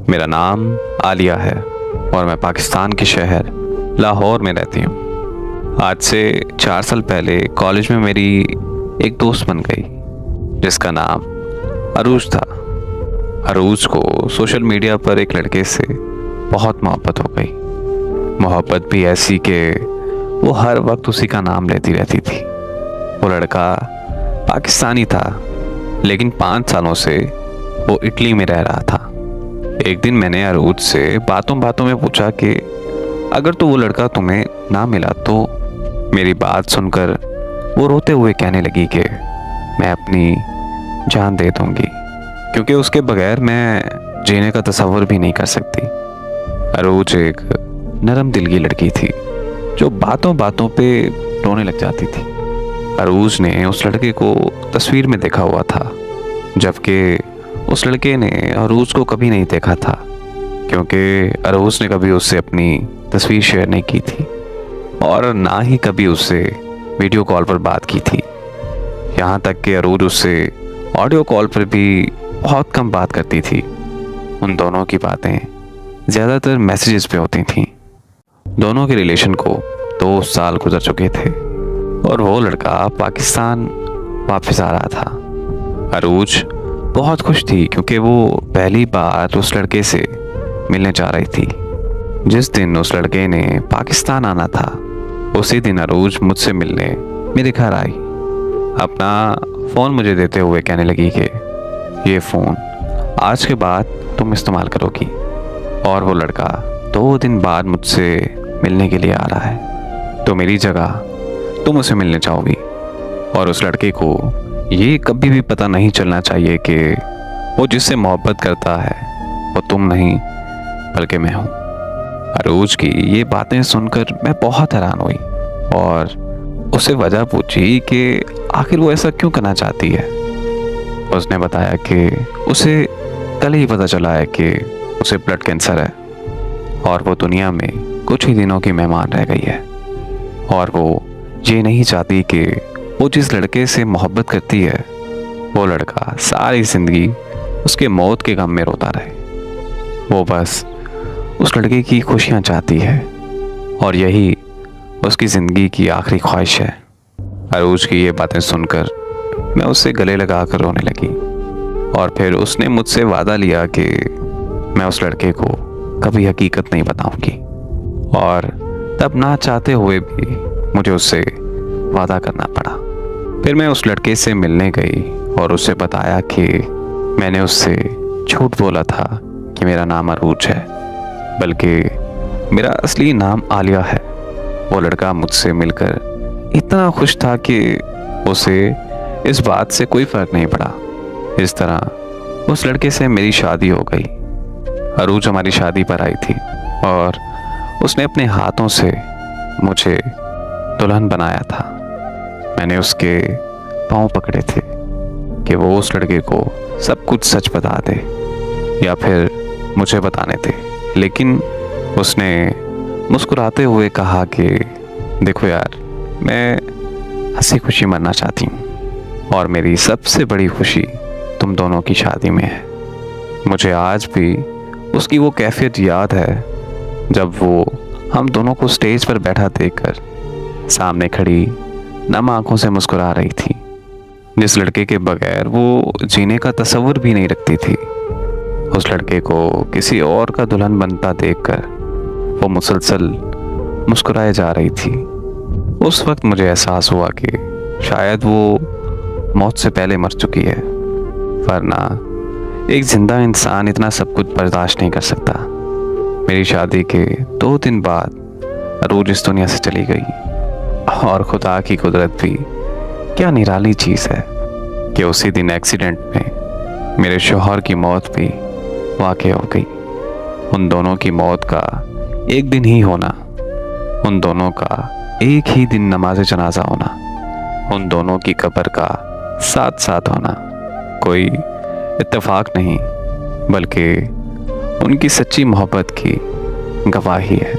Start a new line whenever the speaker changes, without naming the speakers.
मेरा नाम आलिया है और मैं पाकिस्तान के शहर लाहौर में रहती हूँ। आज से 4 साल पहले कॉलेज में मेरी एक दोस्त बन गई जिसका नाम अरूज था। अरूज को सोशल मीडिया पर एक लड़के से बहुत मोहब्बत हो गई। मोहब्बत भी ऐसी कि वो हर वक्त उसी का नाम लेती रहती थी। वो लड़का पाकिस्तानी था लेकिन 5 सालों से वो इटली में रह रहा था। एक दिन मैंने अरूज से बातों बातों में पूछा कि अगर तो वो लड़का तुम्हें ना मिला तो। मेरी बात सुनकर वो रोते हुए कहने लगी कि मैं अपनी जान दे दूंगी क्योंकि उसके बगैर मैं जीने का तसव्वुर भी नहीं कर सकती। अरूज एक नरम दिल की लड़की थी जो बातों बातों पे रोने लग जाती थी। अरूज ने उस लड़के को तस्वीर में देखा हुआ था जबकि उस लड़के ने अरूज को कभी नहीं देखा था क्योंकि अरूज ने कभी उससे अपनी तस्वीर शेयर नहीं की थी और ना ही कभी उससे वीडियो कॉल पर बात की थी। यहाँ तक कि अरूज उससे ऑडियो कॉल पर भी बहुत कम बात करती थी। उन दोनों की बातें ज़्यादातर मैसेजेस पे होती थीं। दोनों के रिलेशन को 2 साल गुजर चुके थे और वो लड़का पाकिस्तान वापस आ रहा था। अरूज बहुत खुश थी क्योंकि वो पहली बार उस लड़के से मिलने जा रही थी। जिस दिन उस लड़के ने पाकिस्तान आना था उसी दिन अरूज मुझसे मिलने मेरे घर आई। अपना फ़ोन मुझे देते हुए कहने लगी कि ये फ़ोन आज के बाद तुम इस्तेमाल करोगी और वो लड़का 2 दिन बाद मुझसे मिलने के लिए आ रहा है तो मेरी जगह तुम उसे मिलने जाओगी। और उस लड़के को ये कभी भी पता नहीं चलना चाहिए कि वो जिससे मोहब्बत करता है वो तुम नहीं बल्कि मैं हूँ। अरूज की ये बातें सुनकर मैं बहुत हैरान हुई और उससे वजह पूछी कि आखिर वो ऐसा क्यों करना चाहती है। उसने बताया कि उसे कल ही पता चला है कि उसे ब्लड कैंसर है और वो दुनिया में कुछ ही दिनों की मेहमान रह गई है और वो ये नहीं चाहती कि वो जिस लड़के से मोहब्बत करती है वो लड़का सारी ज़िंदगी उसके मौत के गम में रोता रहे। वो बस उस लड़के की खुशियाँ चाहती है और यही उसकी ज़िंदगी की आखिरी ख्वाहिश है। अरूज की ये बातें सुनकर मैं उससे गले लगा कर रोने लगी और फिर उसने मुझसे वादा लिया कि मैं उस लड़के को कभी हकीकत नहीं बताऊंगी और तब ना चाहते हुए भी मुझे उससे वादा करना पड़ा। फिर मैं उस लड़के से मिलने गई और उसे बताया कि मैंने उससे झूठ बोला था कि मेरा नाम अरूज है बल्कि मेरा असली नाम आलिया है। वो लड़का मुझसे मिलकर इतना खुश था कि उसे इस बात से कोई फ़र्क नहीं पड़ा। इस तरह उस लड़के से मेरी शादी हो गई। अरूज हमारी शादी पर आई थी और उसने अपने हाथों से मुझे दुल्हन बनाया था। मैंने उसके पाँव पकड़े थे कि वो उस लड़के को सब कुछ सच बता दे या फिर मुझे बताने दे, लेकिन उसने मुस्कुराते हुए कहा कि देखो यार, मैं हंसी खुशी मरना चाहती हूँ और मेरी सबसे बड़ी खुशी तुम दोनों की शादी में है। मुझे आज भी उसकी वो कैफियत याद है जब वो हम दोनों को स्टेज पर बैठा देखकर सामने खड़ी नम आंखों से मुस्कुरा रही थी। जिस लड़के के बगैर वो जीने का तसव्वुर भी नहीं रखती थी, उस लड़के को किसी और का दुल्हन बनता देखकर वो मुसलसल मुस्कुराए जा रही थी। उस वक्त मुझे एहसास हुआ कि शायद वो मौत से पहले मर चुकी है, वरना एक जिंदा इंसान इतना सब कुछ बर्दाश्त नहीं कर सकता। मेरी शादी के 2 दिन बाद अरूज इस दुनिया से चली गई और खुदा की कुदरत भी क्या निराली चीज़ है कि उसी दिन एक्सीडेंट में मेरे शौहर की मौत भी वाक़ई हो गई। उन दोनों की मौत का एक दिन ही होना, उन दोनों का एक ही दिन नमाज जनाजा होना, उन दोनों की कब्र का साथ साथ होना कोई इत्तेफाक नहीं बल्कि उनकी सच्ची मोहब्बत की गवाही है।